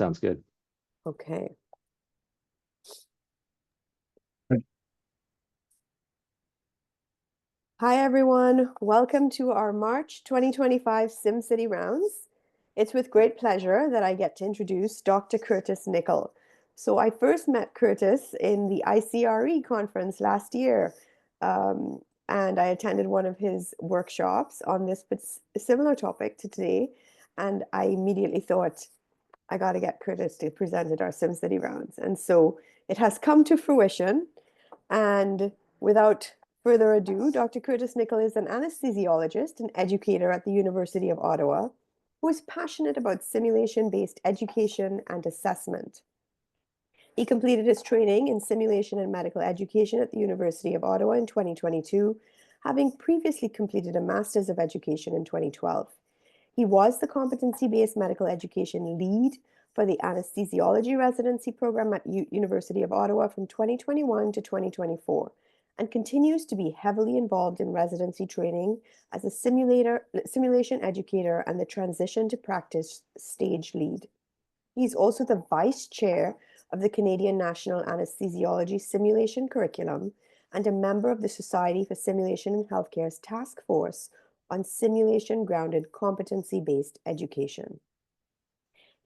Sounds good. Okay. Hi, everyone. Welcome to our March 2025 SimCity rounds. It's with great pleasure that I get to introduce Dr. Curtis Nickel. So I first met Curtis in the ICRE conference last year, and I attended one of his workshops on this similar topic to today, and I immediately thought, I got to get Curtis to present at our SimCity rounds. And so it has come to fruition. And without further ado, Dr. Curtis Nickel is an anesthesiologist and educator at the University of Ottawa who is passionate about simulation-based education and assessment. He completed his training in simulation and medical education at the University of Ottawa in 2022, having previously completed a Master's of Education in 2012. He was the competency-based medical education lead for the anesthesiology residency program at University of Ottawa from 2021 to 2024 and continues to be heavily involved in residency training as a simulation educator and the transition to practice stage lead. He's also the vice chair of the Canadian National Anesthesiology Simulation Curriculum and a member of the Society for Simulation in Healthcare's task force on simulation-grounded competency-based education.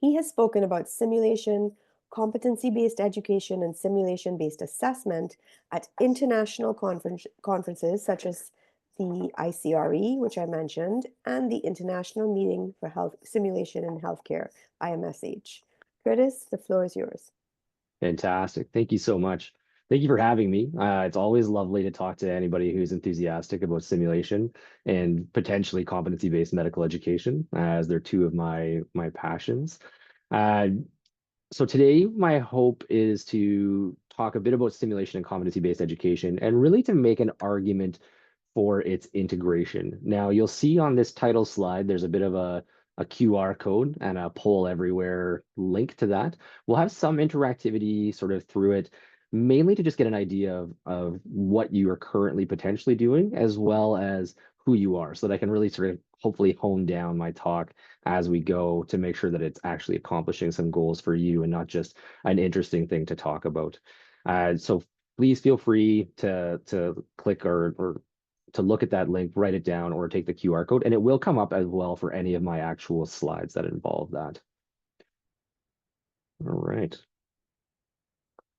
He has spoken about simulation, competency-based education, and simulation-based assessment at international conferences such as the ICRE, which I mentioned, and the International Meeting for Health Simulation in Healthcare, IMSH. Curtis, the floor is yours. Fantastic. Thank you so much. Thank you for having me. It's always lovely to talk to anybody who's enthusiastic about simulation and potentially competency-based medical education, as they're two of my passions. So today, my hope is to talk a bit about simulation and competency-based education, and really to make an argument for its integration. Now, you'll see on this title slide, there's a bit of a QR code and a poll everywhere link to that. We'll have some interactivity sort of through it, mainly to just get an idea of what you are currently potentially doing, as well as who you are, so that I can really sort of hopefully hone down my talk as we go to make sure that it's actually accomplishing some goals for you and not just an interesting thing to talk about. So please feel free to click or to look at that link, write it down, or take the QR code, and it will come up as well for any of my actual slides that involve that. All right.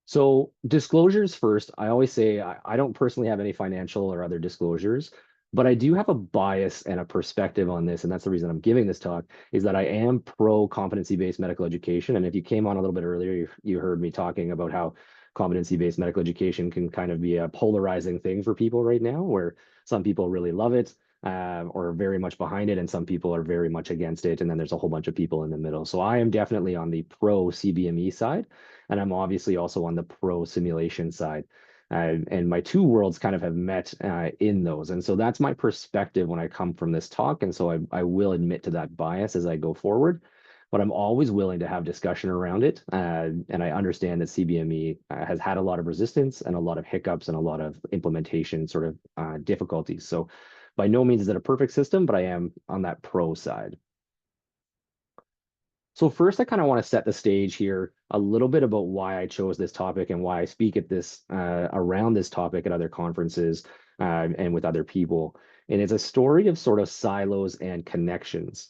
So disclosures first. I always say I don't personally have any financial or other disclosures, but I do have a bias and a perspective on this, and that's the reason I'm giving this talk, is that I am pro competency-based medical education. And if you came on a little bit earlier, you heard me talking about how competency-based medical education can kind of be a polarizing thing for people right now, where some people really love it or are very much behind it, and some people are very much against it. And then there's a whole bunch of people in the middle. So I am definitely on the pro CBME side, and I'm obviously also on the pro simulation side. And my two worlds kind of have met in those. And so that's my perspective when I come from this talk. And so I will admit to that bias as I go forward, but I'm always willing to have discussion around it. And I understand that CBME has had a lot of resistance and a lot of hiccups and a lot of implementation sort of difficulties. So by no means is it a perfect system, but I am on that pro side. So first, I kind of want to set the stage here a little bit about why I chose this topic and why I speak at this around this topic at other conferences and with other people. And it's a story of sort of silos and connections.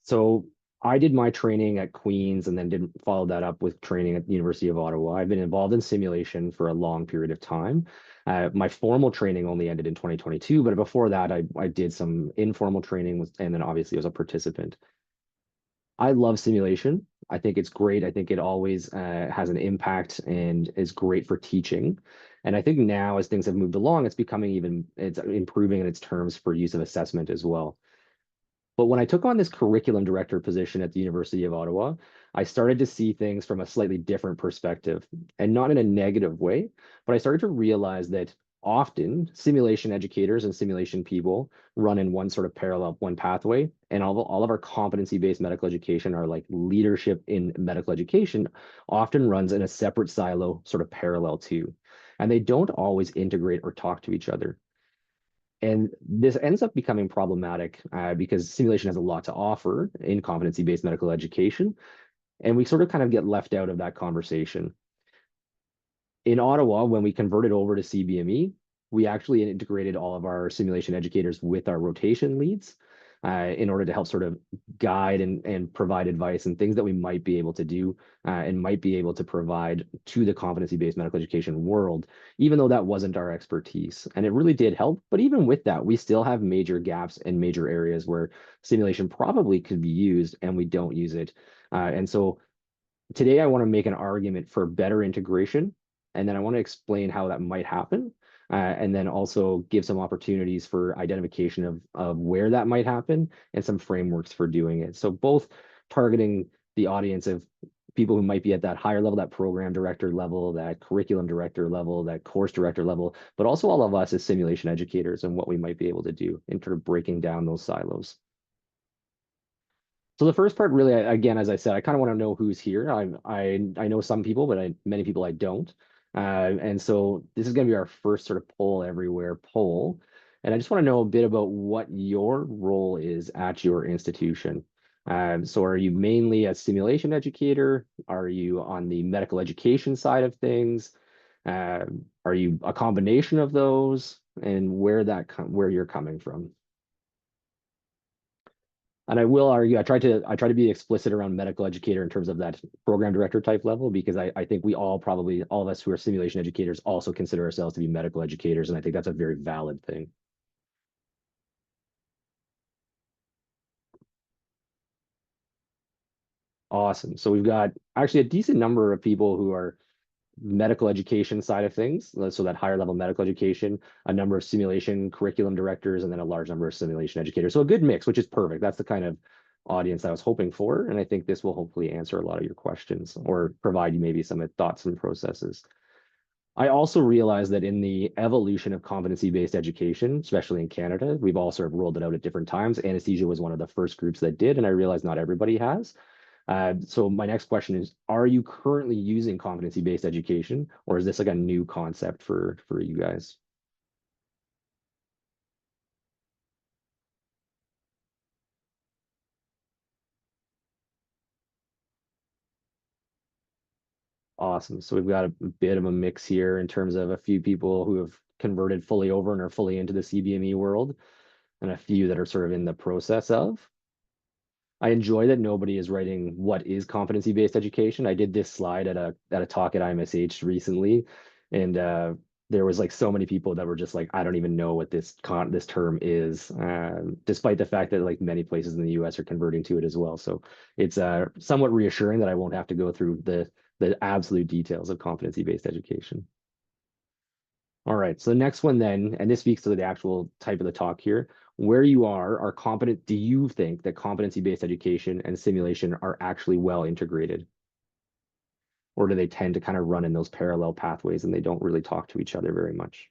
So I did my training at Queen's and then didn't follow that up with training at the University of Ottawa. I've been involved in simulation for a long period of time. My formal training only ended in 2022, but before that, I did some informal training and then obviously was a participant. I love simulation. I think it's great. I think it always has an impact and is great for teaching. And I think now, as things have moved along, it's improving in its terms for use of assessment as well. But when I took on this curriculum director position at the University of Ottawa, I started to see things from a slightly different perspective, and not in a negative way, but I started to realize that often simulation educators and simulation people run in one sort of parallel, one pathway, and all of our competency-based medical education, our like leadership in medical education, often runs in a separate silo, sort of parallel to, and they don't always integrate or talk to each other. And this ends up becoming problematic because simulation has a lot to offer in competency-based medical education. And we sort of kind of get left out of that conversation. In Ottawa, when we converted over to CBME, we actually integrated all of our simulation educators with our rotation leads in order to help sort of guide and provide advice and things that we might be able to do and might be able to provide to the competency-based medical education world, even though that wasn't our expertise. And it really did help. But even with that, we still have major gaps and major areas where simulation probably could be used and we don't use it. And so today I want to make an argument for better integration, and then I want to explain how that might happen, and then also give some opportunities for identification of where that might happen and some frameworks for doing it. So both targeting the audience of people who might be at that higher level, that program director level, that curriculum director level, that course director level, but also all of us as simulation educators and what we might be able to do in sort of breaking down those silos. So the first part, really, again, as I said, I kind of want to know who's here. I know some people, but many people I don't. And so this is going to be our first sort of poll everywhere poll. And I just want to know a bit about what your role is at your institution. So are you mainly a simulation educator? Are you on the medical education side of things? Are you a combination of those? And where you're coming from? And I will argue, I try to be explicit around medical educator in terms of that program director type level, because I think we all probably, all of us who are simulation educators also consider ourselves to be medical educators. And I think that's a very valid thing. Awesome. So we've got actually a decent number of people who are medical education side of things, so that higher level medical education, a number of simulation curriculum directors, and then a large number of simulation educators. So a good mix, which is perfect. That's the kind of audience I was hoping for. And I think this will hopefully answer a lot of your questions or provide you maybe some thoughts and processes. I also realize that in the evolution of competency-based education, especially in Canada, we've all sort of rolled it out at different times. Anesthesia was one of the first groups that did, and I realize not everybody has. So my next question is, are you currently using competency-based education, or is this like a new concept for you guys? Awesome. So we've got a bit of a mix here in terms of a few people who have converted fully over and are fully into the CBME world, and a few that are sort of in the process of. I enjoy that nobody is writing what is competency-based education. I did this slide at a talk at IMSH recently, and there was like so many people that were just like, I don't even know what this term is, despite the fact that like many places in the US are converting to it as well. So it's somewhat reassuring that I won't have to go through the absolute details of competency-based education. All right, so the next one then, and this speaks to the actual type of the talk here, where you are competent. Do you think that competency-based education and simulation are actually well integrated? Or do they tend to kind of run in those parallel pathways and they don't really talk to each other very much?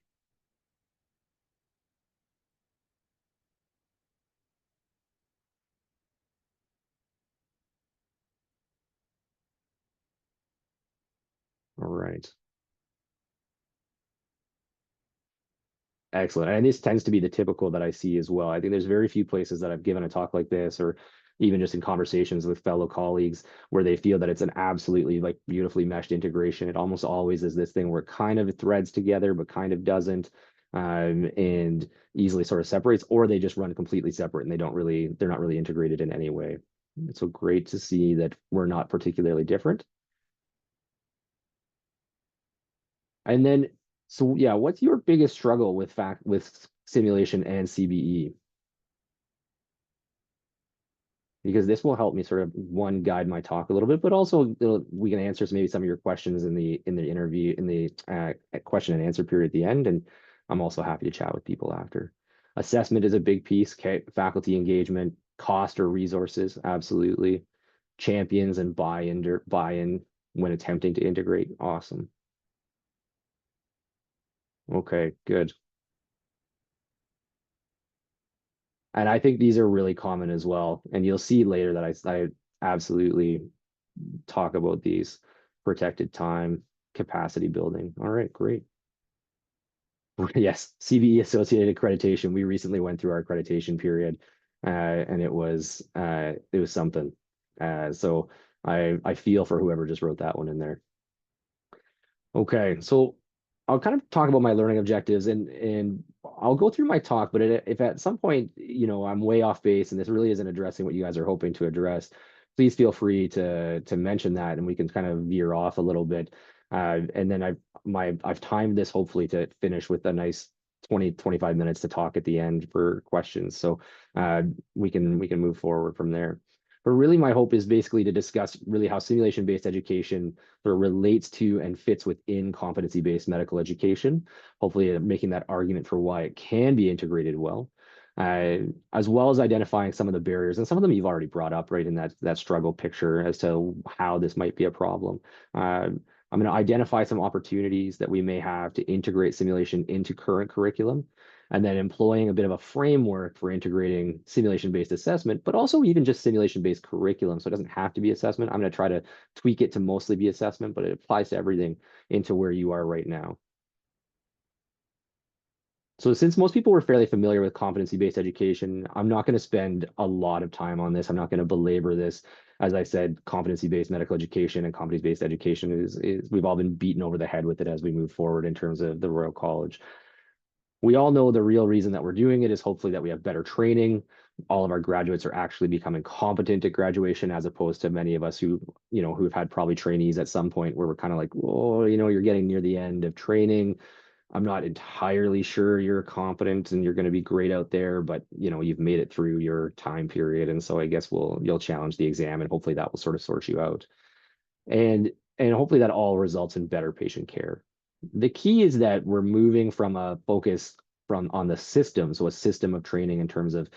All right. Excellent. And this tends to be the typical that I see as well. I think there's very few places that I've given a talk like this, or even just in conversations with fellow colleagues, where they feel that it's an absolutely like beautifully meshed integration. It almost always is this thing where it kind of threads together, but kind of doesn't, and easily sort of separates, or they just run completely separate and they're not really integrated in any way. It's so great to see that we're not particularly different. And then, so yeah, what's your biggest struggle with simulation and CBE? Because this will help me sort of one guide my talk a little bit, but also we can answer maybe some of your questions in the interview in the question and answer period at the end. And I'm also happy to chat with people after. Assessment is a big piece. Okay, faculty engagement, cost or resources, absolutely. Champions and buy-in when attempting to integrate. Awesome. Okay, good. And I think these are really common as well. And you'll see later that I absolutely talk about these: protected time, capacity building. All right, great. Yes, CBE associated accreditation. We recently went through our accreditation period, and it was something. So I feel for whoever just wrote that one in there. Okay, so I'll kind of talk about my learning objectives and I'll go through my talk, but if at some point, I'm way off base and this really isn't addressing what you guys are hoping to address, please feel free to mention that and we can kind of veer off a little bit. And then I've timed this hopefully to finish with a nice 20-25 minutes to talk at the end for questions. So uh, we can move forward from there. But really my hope is basically to discuss really how simulation-based education sort of relates to and fits within competency-based medical education, hopefully making that argument for why it can be integrated well, uh, as well as identifying some of the barriers, and some of them you've already brought up right in that struggle picture as to how this might be a problem. I'm going to identify some opportunities that we may have to integrate simulation into current curriculum, and then employing a bit of a framework for integrating simulation-based assessment, but also even just simulation-based curriculum. So it doesn't have to be assessment. I'm going to try to tweak it to mostly be assessment, but it applies to everything into where you are right now. So since most people were fairly familiar with competency-based education, I'm not going to spend a lot of time on this. I'm not going to belabor this. As I said, competency-based medical education and competency-based education is we've all been beaten over the head with it as we move forward in terms of the Royal College. We all know the real reason that we're doing it is hopefully that we have better training. All of our graduates are actually becoming competent at graduation, as opposed to many of us who've had probably trainees at some point where we're kind of like, oh, you're getting near the end of training. I'm not entirely sure you're competent and you're going to be great out there, but you've made it through your time period, and so I guess you'll challenge the exam, and hopefully that will sort of sort you out. And hopefully that all results in better patient care. The key is that we're moving from a focus from on the system, so a system of training in terms of,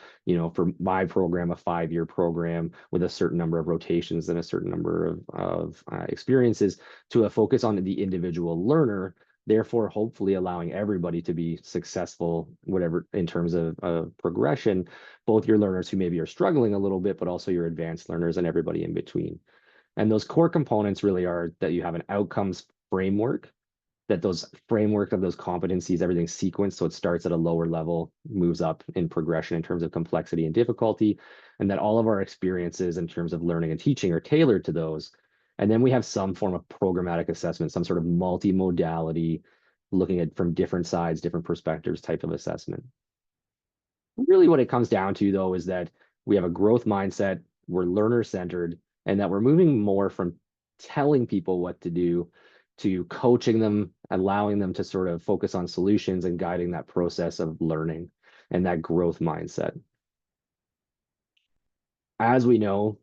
for my program, a 5-year program with a certain number of rotations and a certain number of experiences, to a focus on the individual learner, therefore hopefully allowing everybody to be successful, whatever in terms of progression, both your learners who maybe are struggling a little bit, but also your advanced learners and everybody in between. And those core components really are that you have an outcomes framework, that those framework of those competencies, everything's sequenced. So it starts at a lower level, moves up in progression in terms of complexity and difficulty, and that all of our experiences in terms of learning and teaching are tailored to those. And then we have some form of programmatic assessment, some sort of multimodality, looking at from different sides, different perspectives type of assessment. Really, what it comes down to, though, is that we have a growth mindset, we're learner centered, and that we're moving more from telling people what to do to coaching them, allowing them to sort of focus on solutions and guiding that process of learning and that growth mindset. As we know,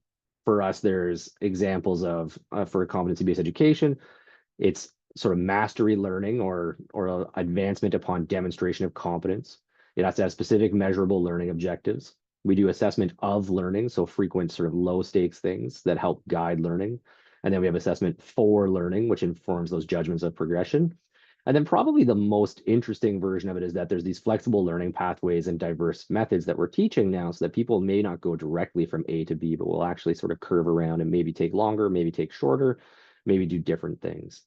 for us, there's examples of for competency-based education, it's sort of mastery learning or advancement upon demonstration of competence. It has to have specific measurable learning objectives. We do assessment of learning, so frequent sort of low stakes things that help guide learning. And then we have assessment for learning, which informs those judgments of progression. And then probably the most interesting version of it is that there's these flexible learning pathways and diverse methods that we're teaching now, so that people may not go directly from A to B, but will actually sort of curve around and maybe take longer, maybe take shorter, maybe do different things.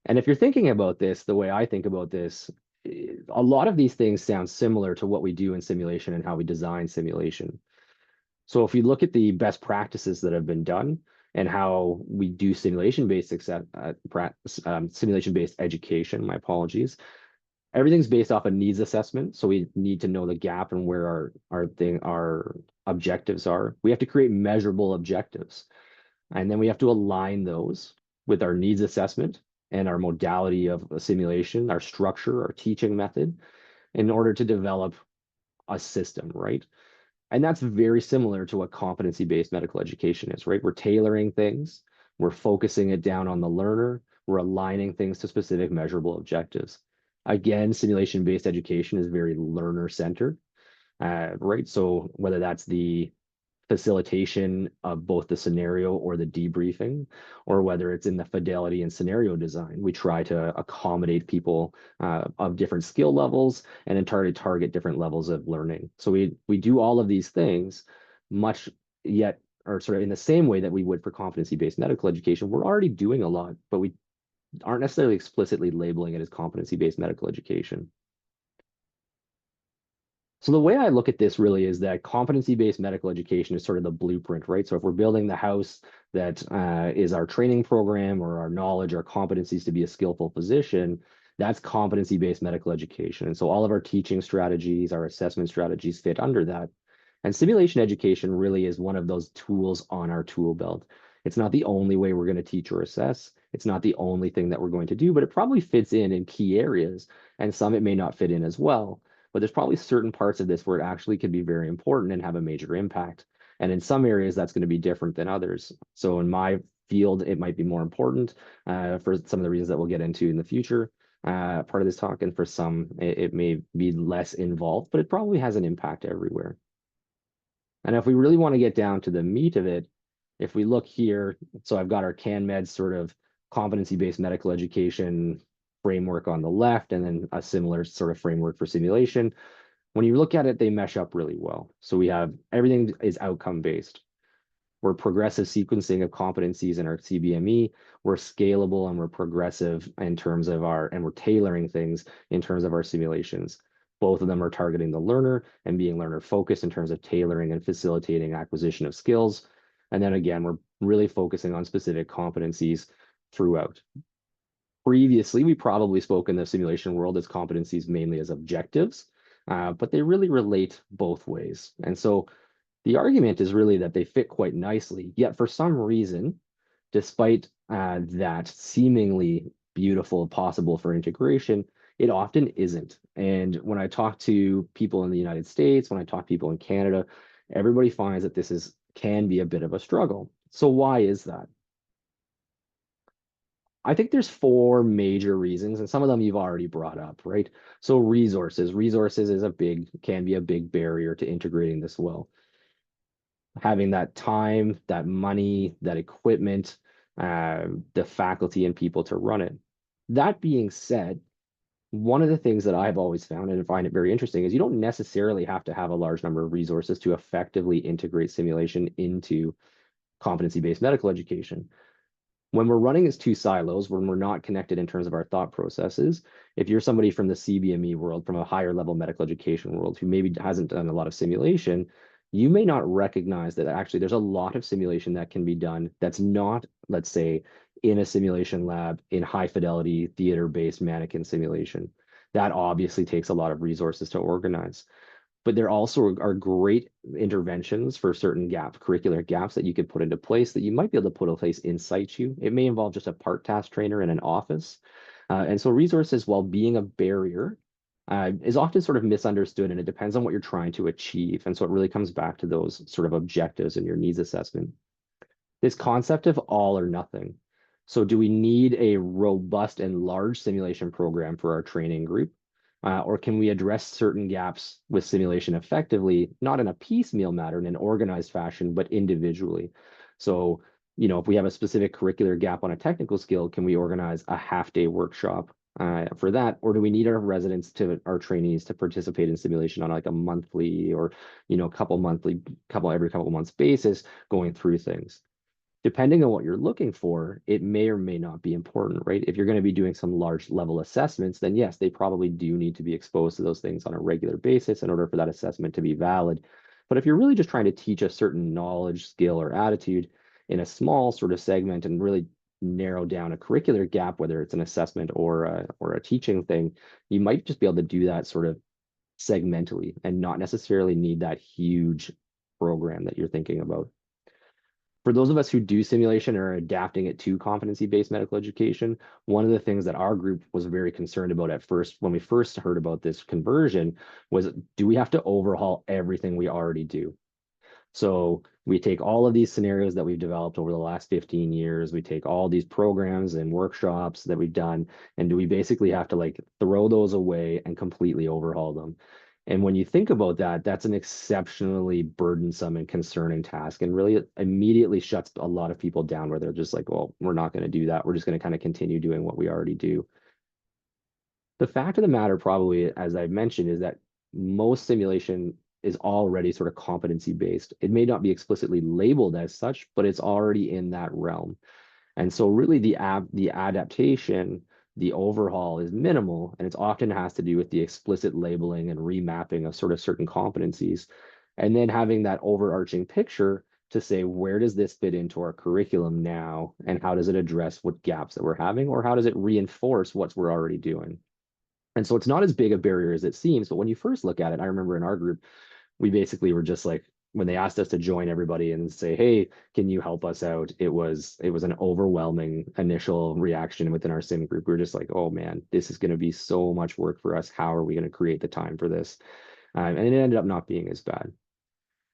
And if you're thinking about this, the way I think about this, a lot of these things sound similar to what we do in simulation and how we design simulation. So if you look at the best practices that have been done and how we do simulation-based success, simulation-based education, my apologies, everything's based off a needs assessment. So we need to know the gap and where our objectives are. We have to create measurable objectives. And then we have to align those with our needs assessment and our modality of simulation, our structure, our teaching method, in order to develop a system, right? And that's very similar to what competency-based medical education is, right? We're tailoring things, we're focusing it down on the learner, we're aligning things to specific measurable objectives. Again, simulation-based education is very learner-centered, right? So whether that's the facilitation of both the scenario or the debriefing, or whether it's in the fidelity and scenario design. We try to accommodate people of different skill levels and then target different levels of learning. So we do all of these things much yet, or sort of in the same way that we would for competency-based medical education. We're already doing a lot, but we aren't necessarily explicitly labeling it as competency-based medical education. So the way I look at this really is that competency-based medical education is sort of the blueprint, right? So if we're building the house that is our training program or our knowledge, our competencies to be a skillful physician, that's competency-based medical education. And so all of our teaching strategies, our assessment strategies fit under that. And simulation education really is one of those tools on our tool belt. It's not the only way we're going to teach or assess. It's not the only thing that we're going to do, but it probably fits in key areas. And some it may not fit in as well. But there's probably certain parts of this where it actually could be very important and have a major impact. And in some areas, that's going to be different than others. So in my field, it might be more important for some of the reasons that we'll get into in the future part of this talk. And for some, it may be less involved, but it probably has an impact everywhere. And if we really want to get down to the meat of it, if we look here, so I've got our CanMed sort of competency-based medical education framework on the left, and then a similar sort of framework for simulation. When you look at it, they mesh up really well. So we have everything is outcome-based. We're progressive sequencing of competencies in our CBME. We're scalable and we're progressive in terms of and we're tailoring things in terms of our simulations. Both of them are targeting the learner and being learner focused in terms of tailoring and facilitating acquisition of skills. And then again, we're really focusing on specific competencies throughout. Previously, we probably spoke in the simulation world as competencies mainly as objectives, but they really relate both ways. And so the argument is really that they fit quite nicely, yet for some reason, despite that seemingly beautiful possible for integration, it often isn't. And when I talk to people in the United States, when I talk to people in Canada, everybody finds that can be a bit of a struggle. So why is that? I think there's four major reasons, and some of them you've already brought up, right? So resources. Resources can be a big barrier to integrating this well. Having that time, that money, that equipment, the faculty and people to run it. That being said, one of the things that I've always found and find it very interesting is you don't necessarily have to have a large number of resources to effectively integrate simulation into competency-based medical education. When we're running as two silos, when we're not connected in terms of our thought processes, if you're somebody from the CBME world, from a higher level medical education world who maybe hasn't done a lot of simulation, you may not recognize that actually there's a lot of simulation that can be done that's not, let's say, in a simulation lab in high fidelity theater-based mannequin simulation. That obviously takes a lot of resources to organize, but there also are great interventions for certain curricular gaps that you could put into place that you might be able to put in place in situ. It may involve just a part task trainer in an office. And so resources, while being a barrier, is often sort of misunderstood, and it depends on what you're trying to achieve. And so it really comes back to those sort of objectives in your needs assessment. This concept of all or nothing. So do we need a robust and large simulation program for our training group? Or can we address certain gaps with simulation effectively, not in a piecemeal manner, in an organized fashion, but individually? So, if we have a specific curricular gap on a technical skill, can we organize a half-day workshop for that? Or do we need our trainees to participate in simulation on like a monthly or, every couple months basis going through things? Depending on what you're looking for, it may or may not be important, right? If you're going to be doing some large level assessments, then yes, they probably do need to be exposed to those things on a regular basis in order for that assessment to be valid. But if you're really just trying to teach a certain knowledge, skill, or attitude in a small sort of segment and really narrow down a curricular gap, whether it's an assessment or a teaching thing, you might just be able to do that sort of segmentally and not necessarily need that huge program that you're thinking about. For those of us who do simulation or are adapting it to competency-based medical education, one of the things that our group was very concerned about at first, when we first heard about this conversion, was do we have to overhaul everything we already do? So we take all of these scenarios that we've developed over the last 15 years, we take all these programs and workshops that we've done, and do we basically have to like throw those away and completely overhaul them? And when you think about that, that's an exceptionally burdensome and concerning task, and really immediately shuts a lot of people down where they're just like, well, we're not going to do that. We're just going to kind of continue doing what we already do. The fact of the matter, probably, as I've mentioned, is that most simulation is already sort of competency based. It may not be explicitly labeled as such, but it's already in that realm. And so really the adaptation the overhaul is minimal, and it's often has to do with the explicit labeling and remapping of sort of certain competencies. And then having that overarching picture to say, where does this fit into our curriculum now? And how does it address what gaps that we're having? Or how does it reinforce what we're already doing? And so it's not as big a barrier as it seems. But when you first look at it, I remember in our group, we basically were just like, when they asked us to join everybody and say, hey, can you help us out? It was an overwhelming initial reaction within our sim group. We were just like, oh man, this is going to be so much work for us. How are we going to create the time for this? And it ended up not being as bad.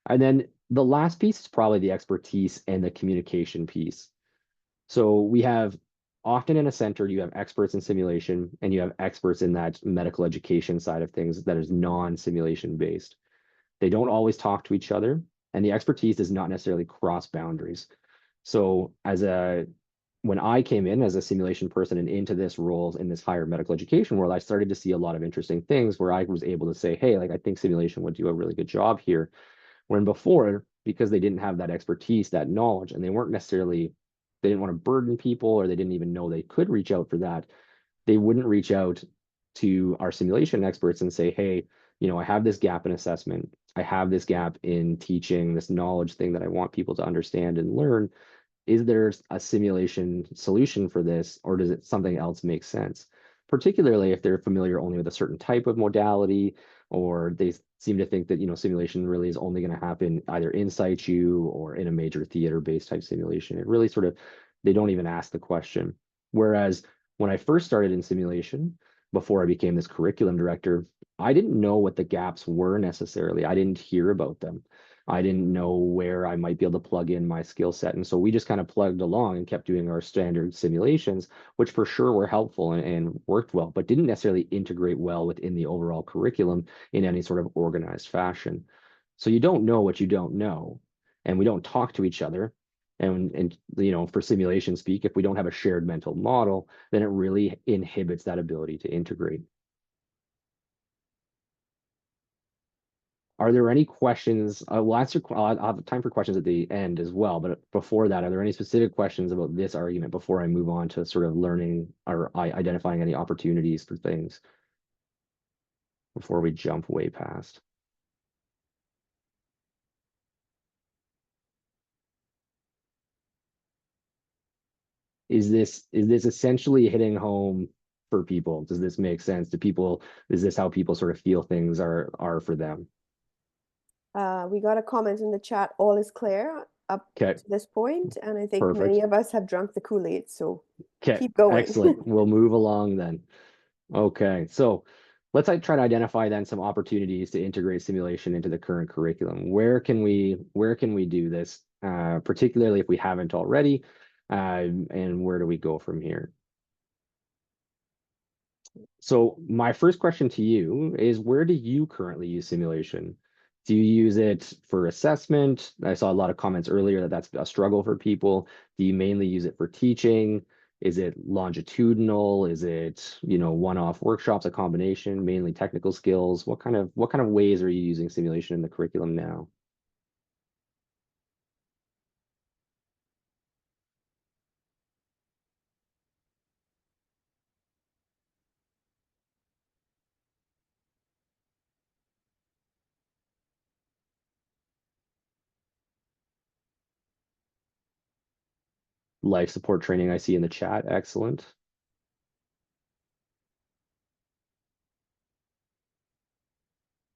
And then the last piece is probably the expertise and the communication piece. So we have often in a center, you have experts in simulation and you have experts in that medical education side of things that is non-simulation based. They don't always talk to each other, and the expertise does not necessarily cross boundaries. So when I came in as a simulation person and into this role in this higher medical education world, I started to see a lot of interesting things where I was able to say, hey, like I think simulation would do a really good job here. When before, because they didn't have that expertise, that knowledge, and they didn't want to burden people, or they didn't even know they could reach out for that, they wouldn't reach out to our simulation experts and say, hey, I have this gap in assessment. I have this gap in teaching, this knowledge thing that I want people to understand and learn. Is there a simulation solution for this, or does it something else make sense? Particularly if they're familiar only with a certain type of modality, or they seem to think that, simulation really is only going to happen either in situ or in a major theater-based type simulation. It really sort of, they don't even ask the question. Whereas when I first started in simulation, before I became this curriculum director, I didn't know what the gaps were necessarily. I didn't hear about them. I didn't know where I might be able to plug in my skill set. And so we just kind of plugged along and kept doing our standard simulations, which for sure were helpful and worked well, but didn't necessarily integrate well within the overall curriculum in any sort of organized fashion. So you don't know what you don't know, and we don't talk to each other. And for simulation speak, if we don't have a shared mental model, then it really inhibits that ability to integrate. Are there any questions? I'll have time for questions at the end as well. But before that, are there any specific questions about this argument before I move on to sort of learning or identifying any opportunities for things before we jump way past? Is this essentially hitting home for people? Does this make sense? Is this how people sort of feel things are for them? We got a comment in the chat, all is clear up Okay, to this point, and I think many perfect. of us have drunk the Kool-Aid, so Okay, keep going. excellent. We'll move along then. Okay, so let's try to identify then some opportunities to integrate simulation into the current curriculum. Where can we do this, particularly if we haven't already, and where do we go from here? So my first question to you is, where do you currently use simulation? Do you use it for assessment? I saw a lot of comments earlier that that's a struggle for people. Do you mainly use it for teaching? Is it longitudinal? Is it, one-off workshops, a combination, mainly technical skills? What kind of ways are you using simulation in the curriculum now? Life support training I see in the chat. Excellent.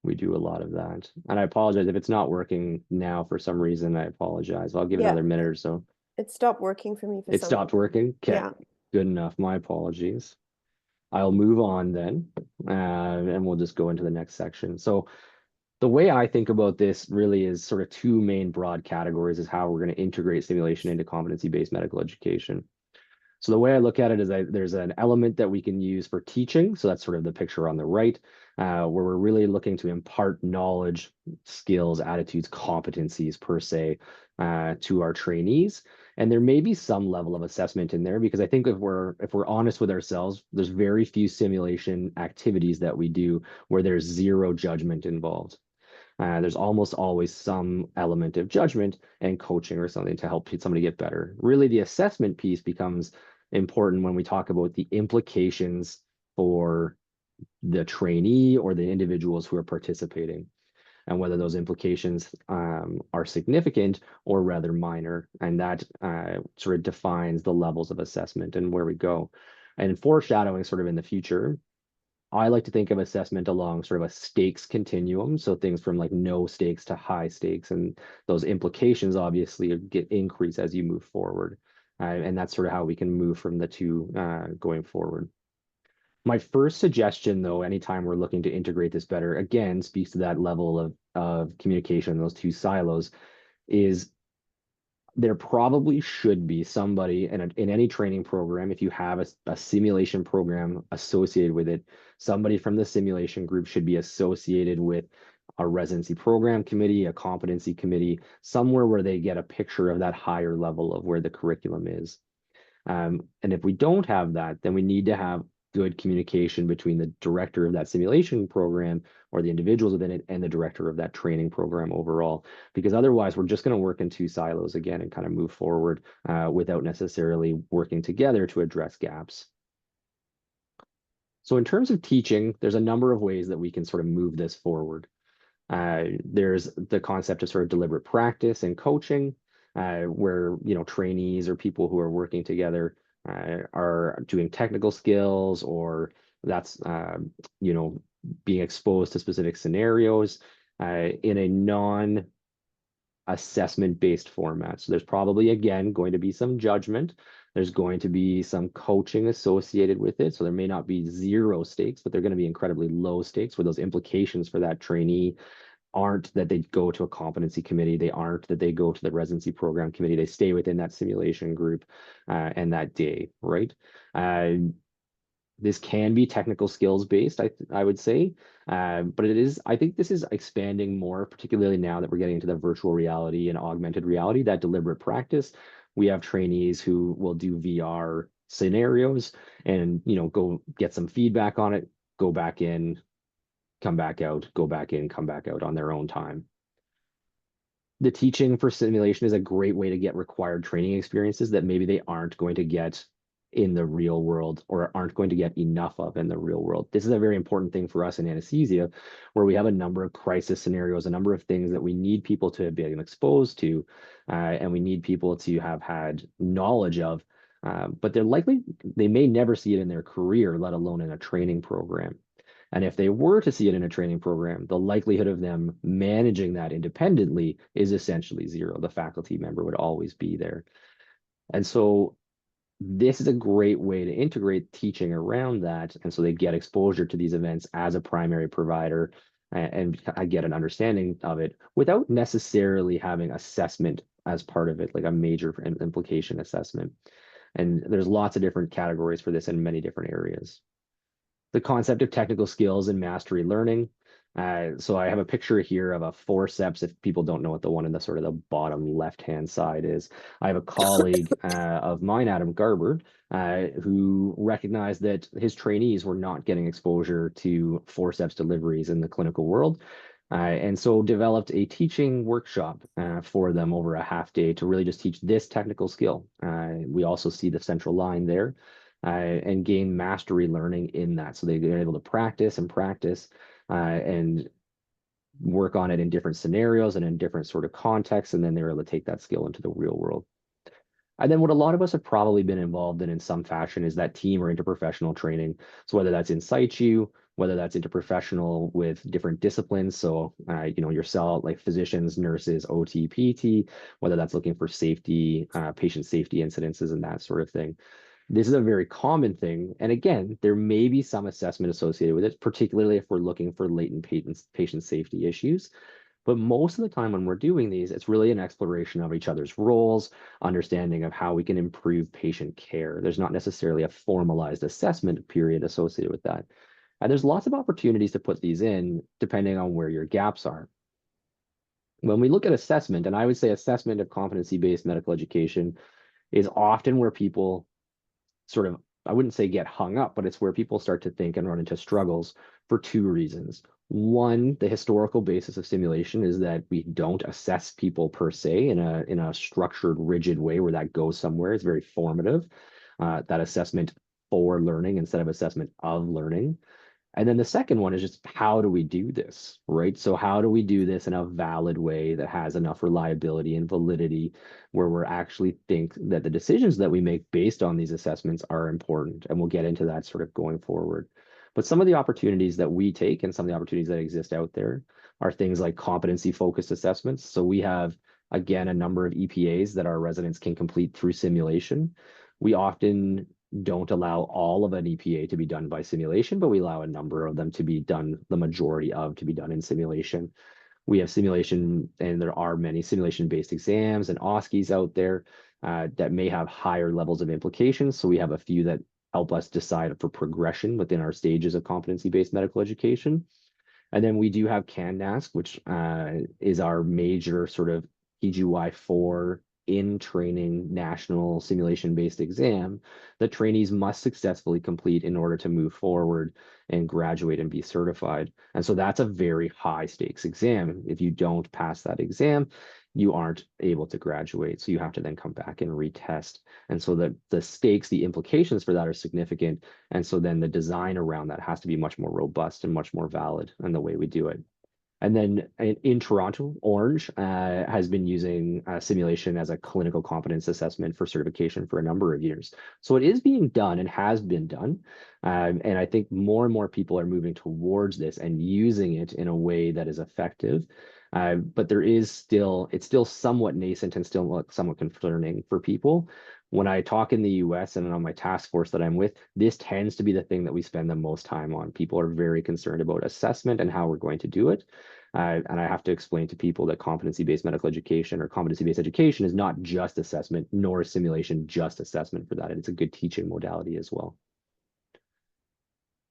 We do a lot of that. And I apologize if it's not working now for some reason. I apologize. I'll give it Yeah, another minute or so. it stopped working for me for It some stopped reason. working. Okay, Yeah. good enough. My apologies. I'll move on then, and we'll just go into the next section. So the way I think about this really is sort of two main broad categories is how we're going to integrate simulation into competency-based medical education. So the way I look at it is there's an element that we can use for teaching. So that's sort of the picture on the right, where we're really looking to impart knowledge, skills, attitudes, competencies per se, to our trainees. And there may be some level of assessment in there because I think if we're honest with ourselves, there's very few simulation activities that we do where there's zero judgment involved. There's almost always some element of judgment and coaching or something to help somebody get better. Really, the assessment piece becomes important when we talk about the implications for the trainee or the individuals who are participating, and whether those implications are significant or rather minor. And that sort of defines the levels of assessment and where we go. And foreshadowing sort of in the future, I like to think of assessment along sort of a stakes continuum. So things from like no stakes to high stakes. And those implications obviously get increase as you move forward. And that's sort of how we can move from the two going forward. My first suggestion, though, anytime we're looking to integrate this better, again, speaks to that level of communication, those two silos, is there probably should be somebody in any training program, if you have a simulation program associated with it, somebody from the simulation group should be associated with a residency program committee, a competency committee, somewhere where they get a picture of that higher level of where the curriculum is. And if we don't have that, then we need to have good communication between the director of that simulation program or the individuals within it and the director of that training program overall. Because otherwise, we're just going to work in two silos again and kind of move forward without necessarily working together to address gaps. So in terms of teaching, there's a number of ways that we can sort of move this forward. There's the concept of sort of deliberate practice and coaching, where trainees or people who are working together are doing technical skills, or that's being exposed to specific scenarios in a non-assessment based format. So there's probably again going to be some judgment. There's going to be some coaching associated with it. So there may not be zero stakes, but they're going to be incredibly low stakes, where those implications for that trainee aren't that they go to a competency committee. They aren't that they go to the residency program committee. They stay within that simulation group and that day, right? This can be technical skills based, I would say, but I think this is expanding more, particularly now that we're getting into the virtual reality and augmented reality, that deliberate practice. We have trainees who will do VR scenarios and go get some feedback on it, go back in, come back out, go back in, come back out on their own time. The teaching for simulation is a great way to get required training experiences that maybe they aren't going to get in the real world or aren't going to get enough of in the real world. This is a very important thing for us in anesthesia, where we have a number of crisis scenarios, a number of things that we need people to have been exposed to, and we need people to have had knowledge of, but they may never see it in their career, let alone in a training program. And if they were to see it in a training program, the likelihood of them managing that independently is essentially zero. The faculty member would always be there. And so this is a great way to integrate teaching around that. And so they get exposure to these events as a primary provider and I get an understanding of it without necessarily having assessment as part of it, like a major implication assessment. And there's lots of different categories for this in many different areas. The concept of technical skills and mastery learning. So I have a picture here of a forceps. If people don't know what the one in the sort of the bottom left-hand side is, I have a colleague of mine, Adam Garber, who recognized that his trainees were not getting exposure to forceps deliveries in the clinical world. And so developed a teaching workshop for them over a half day to really just teach this technical skill. We also see the central line there. And gain mastery learning in that. So they're able to practice and work on it in different scenarios and in different sort of contexts. And then they're able to take that skill into the real world. And then what a lot of us have probably been involved in some fashion is that team or interprofessional training. So whether that's in situ, whether that's interprofessional with different disciplines. So, yourself, like physicians, nurses, OT, PT, whether that's looking for safety, patient safety incidences and that sort of thing. This is a very common thing. And again, there may be some assessment associated with it, particularly if we're looking for latent patient safety issues. But most of the time when we're doing these, it's really an exploration of each other's roles, understanding of how we can improve patient care. There's not necessarily a formalized assessment period associated with that. And there's lots of opportunities to put these in depending on where your gaps are. When we look at assessment, and I would say assessment of competency-based medical education is often where people sort of, I wouldn't say get hung up, but it's where people start to think and run into struggles for two reasons. One, the historical basis of simulation is that we don't assess people per se in a structured, rigid way where that goes somewhere. It's very formative. that assessment for learning instead of assessment of learning. And then the second one is just how do we do this, right? So how do we do this in a valid way that has enough reliability and validity where we're actually think that the decisions that we make based on these assessments are important? And we'll get into that sort of going forward. But some of the opportunities that we take and some of the opportunities that exist out there are things like competency focused assessments. So we have, again, a number of EPAs that our residents can complete through simulation. We often don't allow all of an EPA to be done by simulation, but we allow a number of them to be done, the majority of to be done in simulation. We have simulation, and there are many simulation-based exams and OSCEs out there that may have higher levels of implications. So we have a few that help us decide for progression within our stages of competency-based medical education. And then we do have CANNASC, which is our major sort of PGY4 in training national simulation-based exam that trainees must successfully complete in order to move forward and graduate and be certified. And so that's a very high stakes exam. If you don't pass that exam, you aren't able to graduate. So you have to then come back and retest. And so the stakes, the implications for that are significant. And so then the design around that has to be much more robust and much more valid in the way we do it. And then in Toronto, Orange has been using simulation as a clinical competence assessment for certification for a number of years. So it is being done and has been done. And I think more and more people are moving towards this and using it in a way that is effective. But it's still somewhat nascent and still somewhat concerning for people. When I talk in the US and on my task force that I'm with, this tends to be the thing that we spend the most time on. People are very concerned about assessment and how we're going to do it. And I have to explain to people that competency-based medical education or competency-based education is not just assessment, nor is simulation just assessment for that. It's a good teaching modality as well.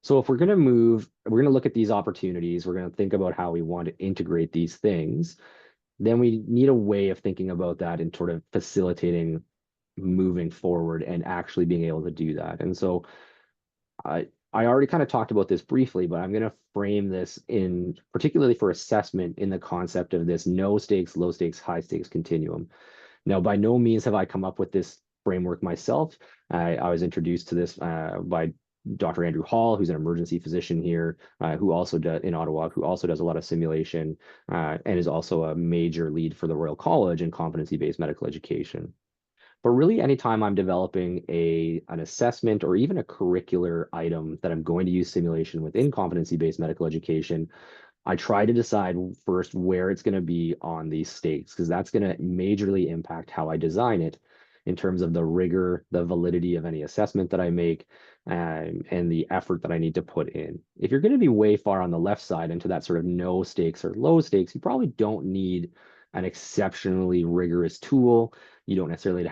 So if we're going to look at these opportunities, we're going to think about how we want to integrate these things, then we need a way of thinking about that and sort of facilitating moving forward and actually being able to do that. And so I already kind of talked about this briefly, but I'm going to frame this in particularly for assessment in the concept of this no stakes, low stakes, high stakes continuum. Now, by no means have I come up with this framework myself. I was introduced to this by Dr. Andrew Hall, who's an emergency physician here, who also does in Ottawa, who also does a lot of simulation and is also a major lead for the Royal College in competency-based medical education. But really, anytime I'm developing an assessment or even a curricular item that I'm going to use simulation within competency-based medical education, I try to decide first where it's going to be on these stakes, because that's going to majorly impact how I design it in terms of the rigor, the validity of any assessment that I make, and the effort that I need to put in. If you're going to be way far on the left side into that sort of no stakes or low stakes, you probably don't need an exceptionally rigorous tool. You don't necessarily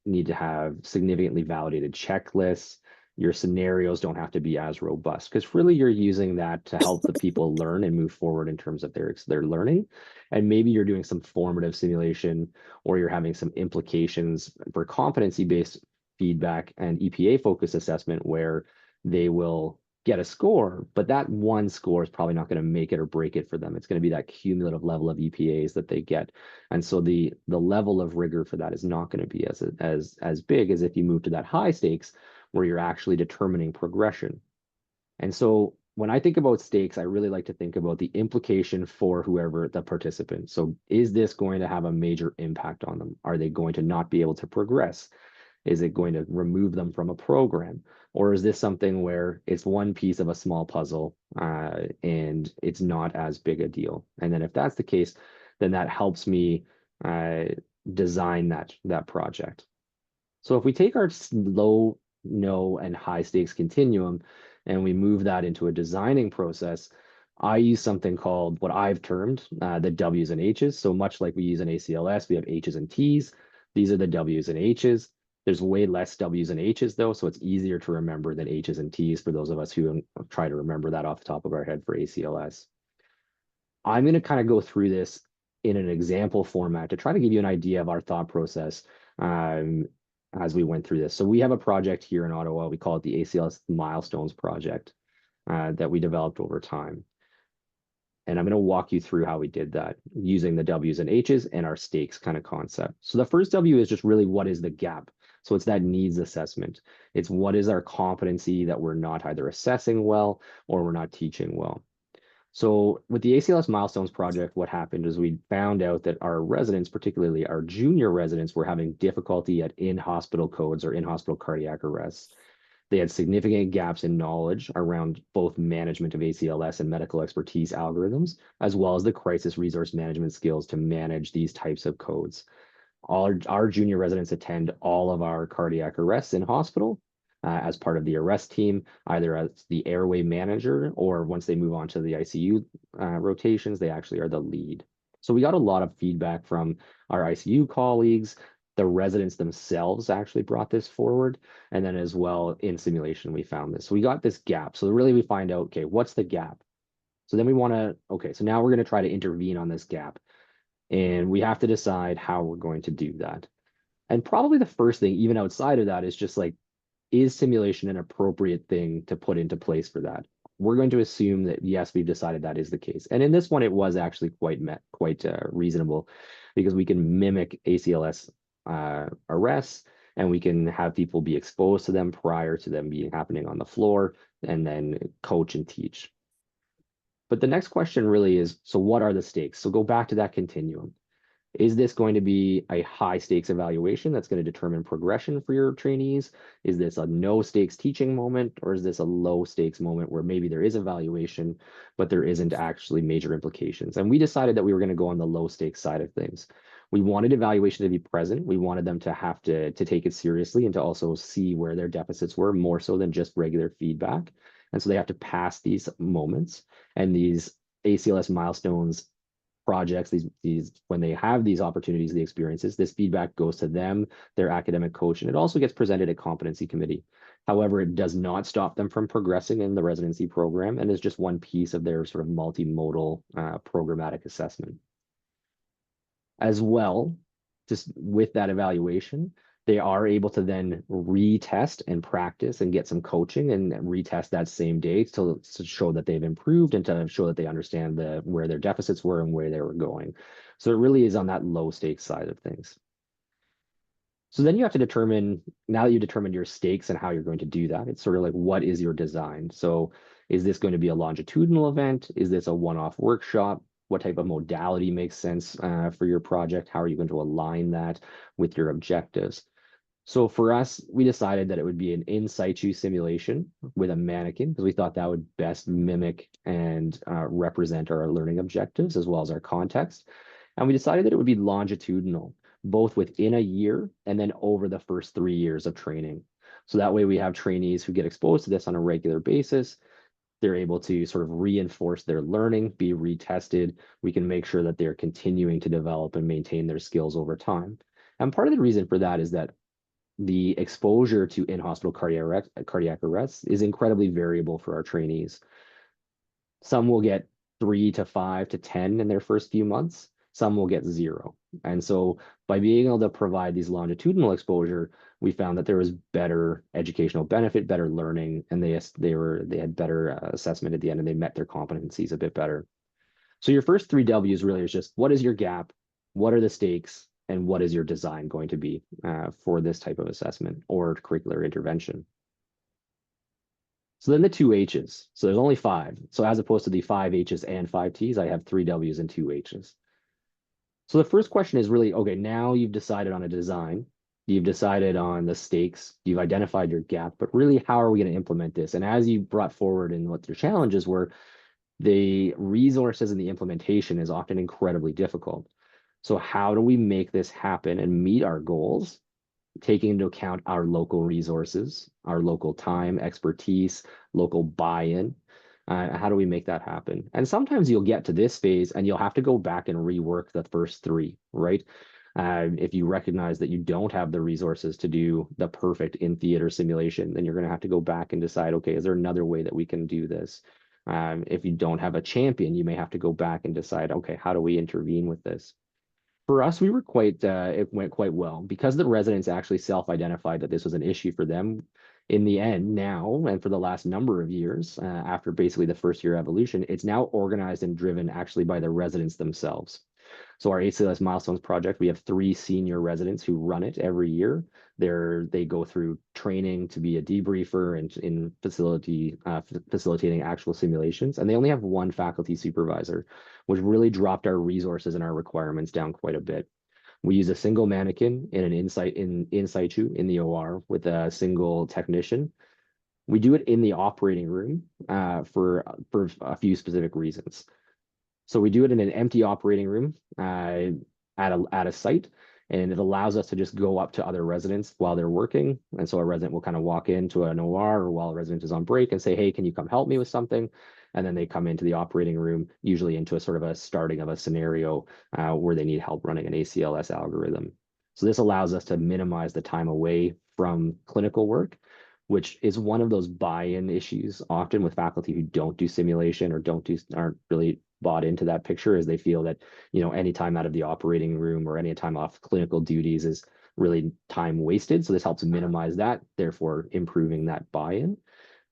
need to have significantly validated checklists. Your scenarios don't have to be as robust because really you're using that to help the people learn and move forward in terms of their learning. And maybe you're doing some formative simulation or you're having some implications for competency-based feedback and EPA focused assessment where they will get a score, but that one score is probably not going to make it or break it for them. It's going to be that cumulative level of EPAs that they get. And so the level of rigor for that is not going to be as big as if you move to that high stakes where you're actually determining progression. And so when I think about stakes, I really like to think about the implication for whoever the participant. So is this going to have a major impact on them? Are they going to not be able to progress? Is it going to remove them from a program? Or is this something where it's one piece of a small puzzle and it's not as big a deal? And then if that's the case, then that helps me uh, design that project. So if we take our low, no, and high stakes continuum and we move that into a designing process, I use something called what I've termed the W's and H's. So much like we use in ACLS, we have H's and T's. These are the W's and H's. There's way less W's and H's though, so it's easier to remember than H's and T's for those of us who try to remember that off the top of our head for ACLS. I'm going to kind of go through this in an example format to try to give you an idea of our thought process as we went through this. So we have a project here in Ottawa. We call it the ACLS Milestones Project that we developed over time. And I'm going to walk you through how we did that using the W's and H's and our stakes kind of concept. So the first W is just really what is the gap? So it's that needs assessment. It's what is our competency that we're not either assessing well or we're not teaching well. So with the ACLS Milestones project, what happened is we found out that our residents, particularly our junior residents, were having difficulty at in-hospital codes or in-hospital cardiac arrests. They had significant gaps in knowledge around both management of ACLS and medical expertise algorithms, as well as the crisis resource management skills to manage these types of codes. Our junior residents attend all of our cardiac arrests in hospital as part of the arrest team, either as the airway manager or once they move on to the ICU rotations, they actually are the lead. So we got a lot of feedback from our ICU colleagues. The residents themselves actually brought this forward. And then as well in simulation, we found this. So we got this gap. So really we find out, okay, what's the gap? So then we want to, okay, so now we're going to try to intervene on this gap. And we have to decide how we're going to do that. And probably the first thing, even outside of that, is just like, is simulation an appropriate thing to put into place for that? We're going to assume that yes, we've decided that is the case. And in this one, it was actually quite reasonable because we can mimic ACLS arrests and we can have people be exposed to them prior to them being happening on the floor and then coach and teach. But the next question really is, so what are the stakes? So go back to that continuum. Is this going to be a high stakes evaluation that's going to determine progression for your trainees? Is this a no stakes teaching moment, or is this a low stakes moment where maybe there is evaluation, but there isn't actually major implications? And we decided that we were going to go on the low stakes side of things. We wanted evaluation to be present. We wanted them to have to take it seriously and to also see where their deficits were more so than just regular feedback. And so they have to pass these moments and these ACLS milestones projects, these when they have these opportunities, the experiences, this feedback goes to them, their academic coach, and it also gets presented at competency committee. However, it does not stop them from progressing in the residency program and is just one piece of their sort of multimodal programmatic assessment. As well, just with that evaluation, they are able to then retest and practice and get some coaching and retest that same day to show that they've improved and to show that they understand where their deficits were and where they were going. So it really is on that low stakes side of things. So then you have to determine, now that you've determined your stakes and how you're going to do that, it's sort of like, what is your design? So is this going to be a longitudinal event? Is this a one-off workshop? What type of modality makes sense for your project? How are you going to align that with your objectives? So for us, we decided that it would be an in situ simulation with a mannequin because we thought that would best mimic and represent our learning objectives as well as our context. And we decided that it would be longitudinal, both within a year and then over the first 3 years of training. So that way we have trainees who get exposed to this on a regular basis. They're able to sort of reinforce their learning, be retested. We can make sure that they're continuing to develop and maintain their skills over time. And part of the reason for that is that the exposure to in-hospital cardiac arrests is incredibly variable for our trainees. Some will get 3 to 5 to 10 in their first few months. Some will get 0. And so by being able to provide these longitudinal exposure, we found that there was better educational benefit, better learning, and they had better assessment at the end, and they met their competencies a bit better. So your first 3 Ws really is just, what is your gap? What are the stakes? And what is your design going to be for this type of assessment or curricular intervention? So then the 2 H's. So there's only 5. So as opposed to the 5 H's and 5 T's, I have 3 W's and 2 H's. So the first question is really, okay, now you've decided on a design, you've decided on the stakes, you've identified your gap, but really how are we going to implement this? And as you brought forward and what your challenges were, the resources and the implementation is often incredibly difficult. So how do we make this happen and meet our goals, taking into account our local resources, our local time, expertise, local buy-in? How do we make that happen? And sometimes you'll get to this phase and you'll have to go back and rework the first 3, right? If you recognize that you don't have the resources to do the perfect in-theater simulation, then you're going to have to go back and decide, okay, is there another way that we can do this? If you don't have a champion, you may have to go back and decide, okay, how do we intervene with this? For us, we were it went quite well because the residents actually self-identified that this was an issue for them. In the end, now, and for the last number of years, after basically the first year evolution, it's now organized and driven actually by the residents themselves. So our ACLS Milestones project, we have 3 senior residents who run it every year. They go through training to be a debriefer and in facilitating actual simulations, and they only have one faculty supervisor, which really dropped our resources and our requirements down quite a bit. We use a single mannequin in an in situ in the OR with a single technician. We do it in the operating room for a few specific reasons. So we do it in an empty operating room at a site, and it allows us to just go up to other residents while they're working. And so a resident will kind of walk into an OR or while a resident is on break and say, "Hey, can you come help me with something?" And then they come into the operating room, usually into a sort of a starting of a scenario where they need help running an ACLS algorithm. So this allows us to minimize the time away from clinical work, which is one of those buy-in issues often with faculty who don't do simulation or aren't really bought into that picture, is they feel that, any time out of the operating room or any time off clinical duties is really time wasted. So this helps minimize that, therefore improving that buy-in.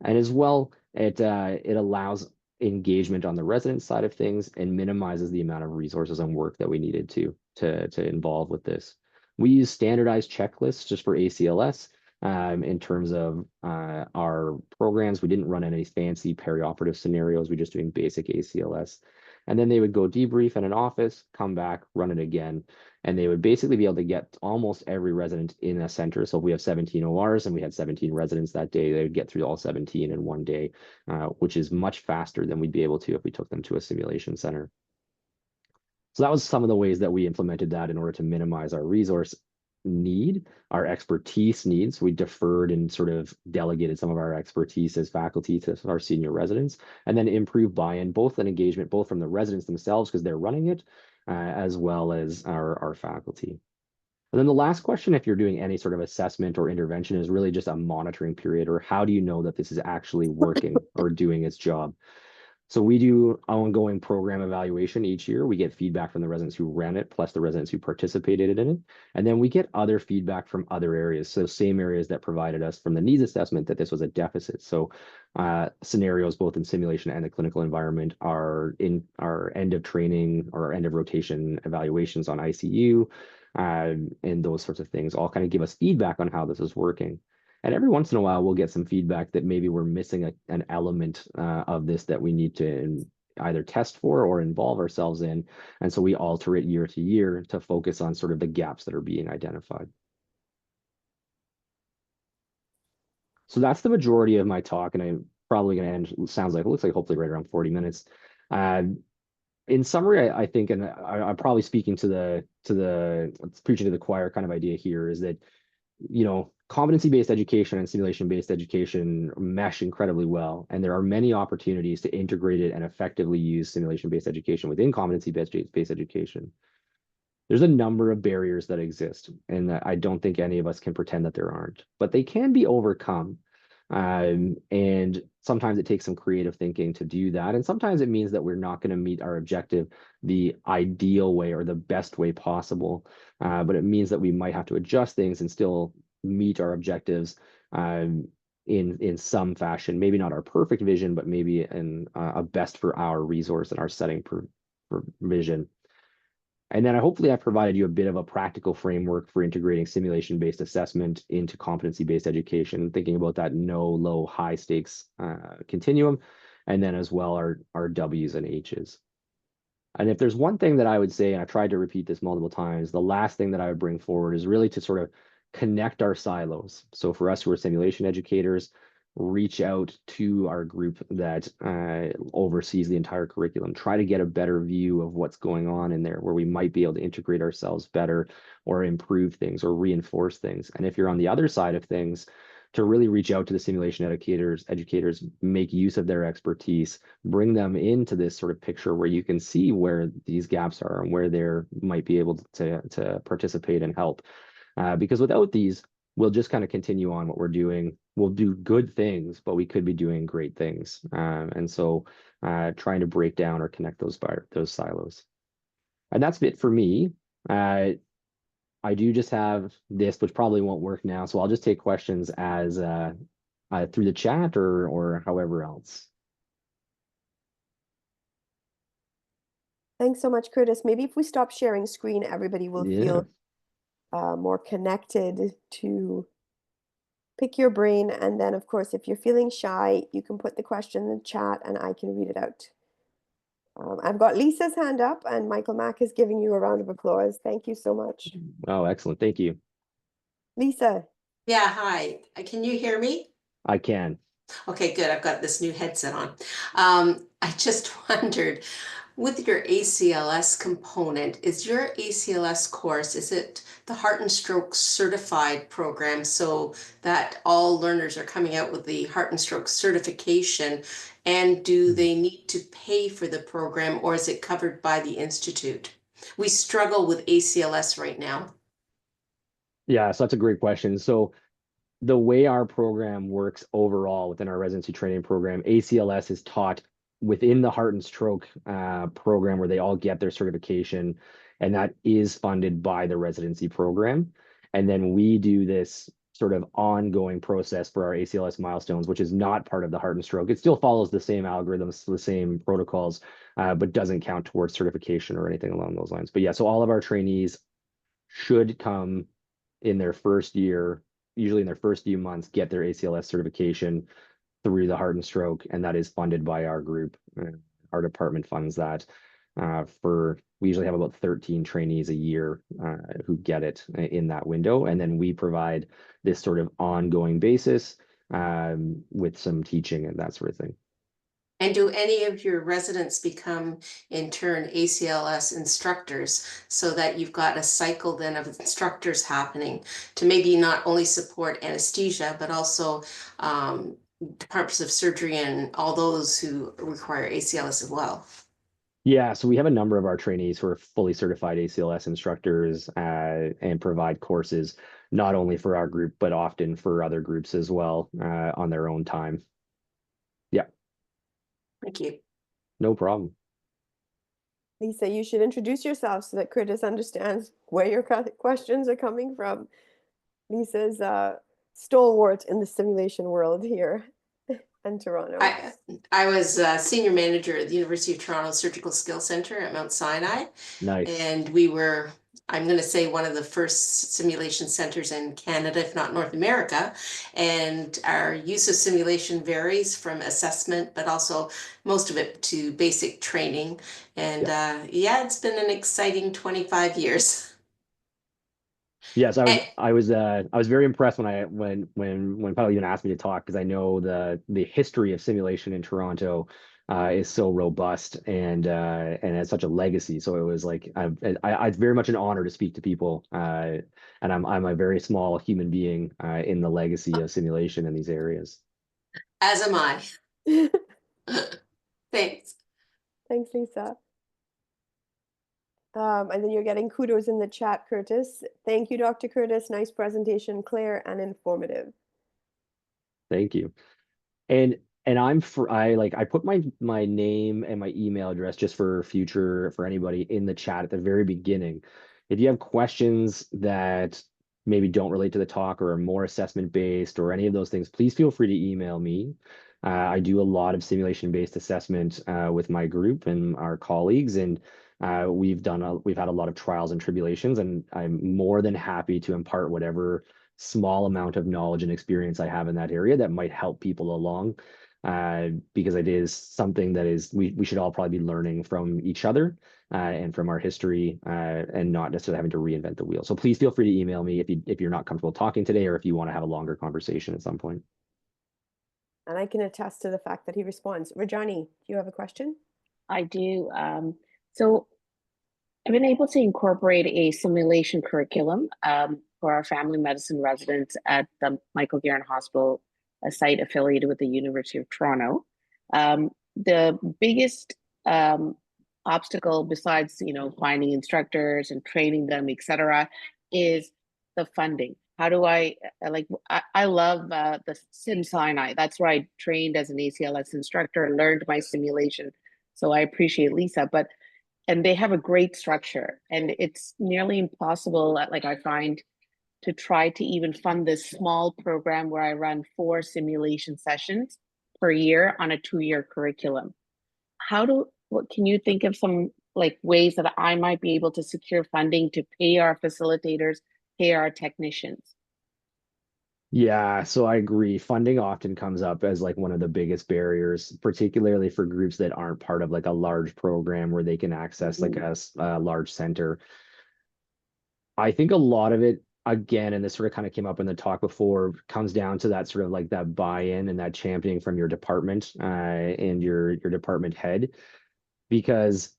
And as well, it allows engagement on the resident side of things and minimizes the amount of resources and work that we needed to involve with this. We use standardized checklists just for ACLS. In terms of our programs, we didn't run any fancy perioperative scenarios. We're just doing basic ACLS. And then they would go debrief in an office, come back, run it again. And they would basically be able to get almost every resident in a center. So if we have 17 ORs and we had 17 residents that day, they would get through all 17 in one day, which is much faster than we'd be able to if we took them to a simulation center. So that was some of the ways that we implemented that in order to minimize our resource need, our expertise needs. We deferred and sort of delegated some of our expertise as faculty to our senior residents, and then improve buy-in, both in engagement, both from the residents themselves because they're running it, as well as our faculty. And then the last question, if you're doing any sort of assessment or intervention, is really just a monitoring period, or how do you know that this is actually working or doing its job? So we do ongoing program evaluation each year. We get feedback from the residents who ran it, plus the residents who participated in it. And then we get other feedback from other areas. So same areas that provided us from the needs assessment that this was a deficit. So scenarios, both in simulation and the clinical environment, are in our end of training or end of rotation evaluations on ICU, and those sorts of things all kind of give us feedback on how this is working. And every once in a while, we'll get some feedback that maybe we're missing an element of this that we need to either test for or involve ourselves in. And so we alter it year to year to focus on sort of the gaps that are being identified. So that's the majority of my talk, and I'm probably going to end, it looks like hopefully right around 40 minutes. Uh, in summary, I think, and I'm probably speaking to the preaching to the choir kind of idea here, is that competency-based education and simulation-based education mesh incredibly well, and there are many opportunities to integrate it and effectively use simulation-based education within competency-based education. There's a number of barriers that exist, and that I don't think any of us can pretend that there aren't, but they can be overcome. And sometimes it takes some creative thinking to do that. And sometimes it means that we're not going to meet our objective the ideal way or the best way possible. But it means that we might have to adjust things and still meet our objectives in some fashion. Maybe not our perfect vision, but maybe in a best for our resource and our setting vision. And then hopefully I've provided you a bit of a practical framework for integrating simulation-based assessment into competency-based education, thinking about that no, low, high stakes continuum, and then as well our W's and H's. And if there's one thing that I would say, and I've tried to repeat this multiple times, the last thing that I would bring forward is really to sort of connect our silos. So for us who are simulation educators, reach out to our group that oversees the entire curriculum, try to get a better view of what's going on in there, where we might be able to integrate ourselves better or improve things or reinforce things. And if you're on the other side of things, to really reach out to the simulation educators, make use of their expertise, bring them into this sort of picture where you can see where these gaps are and where they might be able to participate and help. Because without these, we'll just kind of continue on what we're doing. We'll do good things, but we could be doing great things. And so trying to break down or connect those silos. And that's it for me. I do just have this, which probably won't work now. So I'll just take questions as through the chat or however else. Thanks so much, Curtis. Maybe if we stop sharing screen, everybody will Yeah. feel more connected to pick your brain. And then, of course, if you're feeling shy, you can put the question in the chat and I can read it out. I've got Lisa's hand up, and Michael Mack is giving you a round of applause. Thank you so much. Oh, excellent. Thank you. Lisa. Yeah, hi. Can you hear me? I can. Okay, good. I've got this new headset on. I just wondered, with your ACLS component, is your ACLS course, is it the Heart and Stroke Certified program so that all learners are coming out with the Heart and Stroke certification? And do Mhm. they need to pay for the program or is it covered by the Institute? We struggle with ACLS right now. Yeah, so that's a great question. So the way our program works overall within our residency training program, ACLS is taught within the Heart and Stroke program where they all get their certification, and that is funded by the residency program. And then we do this sort of ongoing process for our ACLS milestones, which is not part of the Heart and Stroke. It still follows the same algorithms, the same protocols, but doesn't count towards certification or anything along those lines. But yeah, so all of our trainees should come in their first year, usually in their first few months, get their ACLS certification through the Heart and Stroke, and that is funded by our group. Our department funds that. We usually have about 13 trainees a year who get it in that window, and then we provide this sort of ongoing basis with some teaching and that sort of thing. And do any of your residents become in turn ACLS instructors so that you've got a cycle then of instructors happening to maybe not only support anesthesia, but also departments of surgery and all those who require ACLS as well? Yeah, so we have a number of our trainees who are fully certified ACLS instructors and provide courses not only for our group, but often for other groups as well on their own time. Yeah, Thank you. no problem. Lisa, you should introduce yourself so that Curtis understands where your questions are coming from. Lisa's stalwart in the simulation world here in Toronto. I was senior manager at the University of Toronto Surgical Skills Center at Mount Sinai, Nice. and we were, I'm going to say, one of the first simulation centers in Canada, if not North America. And our use of simulation varies from assessment, but also most of it to basic training. And Yeah. yeah, it's been an exciting 25 years. Yes, Eh, I was very impressed when when Paul even asked me to talk because I know the history of simulation in Toronto is so robust and has such a legacy. So it was like it's very much an honor to speak to people and I'm a very small human being in the legacy of simulation in these areas. as am I. Thanks. Thanks, Lisa. And then you're getting kudos in the chat, Curtis. Thank you, Dr. Curtis. Nice presentation, clear and informative. Thank you. And I'm for I put my name and my email address just for future for anybody in the chat at the very beginning. If you have questions that maybe don't relate to the talk or are more assessment based or any of those things, please feel free to email me. I do a lot of simulation based assessment with my group and our colleagues, and we've had a lot of trials and tribulations, and I'm more than happy to impart whatever small amount of knowledge and experience I have in that area that might help people along. Because it is something that is we should all probably be learning from each other and from our history and not necessarily having to reinvent the wheel. So please feel free to email me if you're not comfortable talking today or if you want to have a longer conversation at some point. And I can attest to the fact that he responds. Rajani, do you have a question? I do. So I've been able to incorporate a simulation curriculum for our family medicine residents at the Michael Garron Hospital, a site affiliated with the University of Toronto. The biggest obstacle, besides finding instructors and training them, etc., is the funding. How do I love the SimCity. That's where I trained as an ACLS instructor, learned my simulation. So I appreciate Lisa, and they have a great structure, and it's nearly impossible, like I find, to try to even fund this small program where I run 4 simulation sessions per year on a 2-year curriculum. What can you think of some like ways that I might be able to secure funding to pay our facilitators, pay our technicians? Yeah, so I agree. Funding often comes up as like one of the biggest barriers, particularly for groups that aren't part of like a large program where they can access like a large center. I think a lot of it, again, and this sort of kind of came up in the talk before, comes down to that sort of like that buy-in and that championing from your department and your department head, because